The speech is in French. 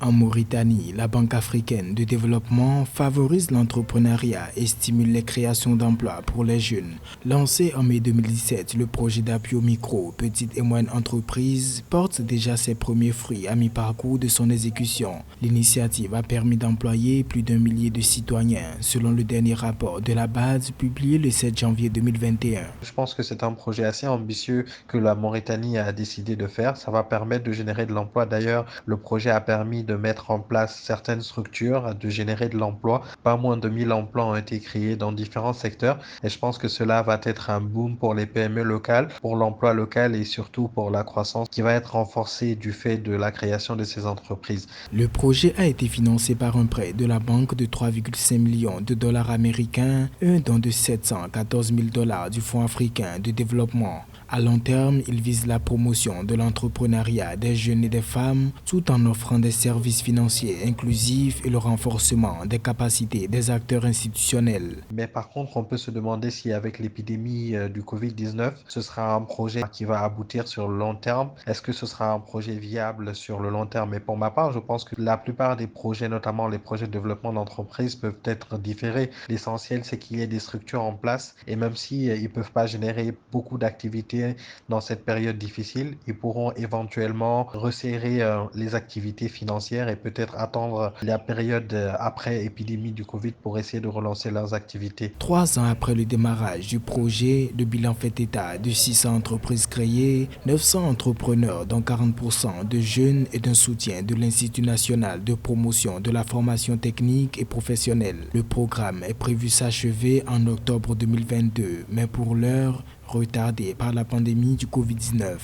En Mauritanie, la Banque africaine de développement favorise l'entrepreneuriat et stimule les créations d'emplois pour les jeunes. Lancé en mai 2017, le projet d'appui aux micro, petites et moyennes entreprises porte déjà ses premiers fruits à mi-parcours de son exécution. L'initiative a permis d'employer plus d'1 millier de citoyens, selon le dernier rapport de la BAD publié le 7 janvier 2021. Je pense que c'est un projet assez ambitieux que la Mauritanie a décidé de faire. Ça va permettre de générer de l'emploi. D'ailleurs, le projet a permis de mettre en place certaines structures, de générer de l'emploi. Pas moins de 1000 emplois ont été créés dans différents secteurs. Et je pense que cela va être un boom pour les PME locales, pour l'emploi local et surtout pour la croissance qui va être renforcée du fait de la création de ces entreprises. Le projet a été financé par un prêt de la banque de 3,5 millions de dollars américains et un don de 714 000 dollars du Fonds africain de développement. À long terme, il vise la promotion de l'entrepreneuriat des jeunes et des femmes tout en offrant des services financiers inclusifs et le renforcement des capacités des acteurs institutionnels. Mais par contre, on peut se demander si avec l'épidémie du Covid-19, ce sera un projet qui va aboutir sur le long terme. Est-ce que ce sera un projet viable sur le long terme? Et pour ma part, je pense que la plupart des projets, notamment les projets de développement d'entreprise, peuvent être différés. L'essentiel, c'est qu'il y ait des structures en place et même si ils peuvent pas générer beaucoup d'activités dans cette période difficile, ils pourront éventuellement resserrer les activités financières et peut-être attendre la période après épidémie du Covid pour essayer de relancer leurs activités. 3 ans après le démarrage du projet, le bilan fait état de 600 entreprises créées, 900 entrepreneurs, dont 40% de jeunes et d'un soutien de l'Institut national de promotion de la formation technique et professionnelle. Le programme est prévu s'achever en octobre 2022, mais pour l'heure, retardé par la pandémie du Covid-19.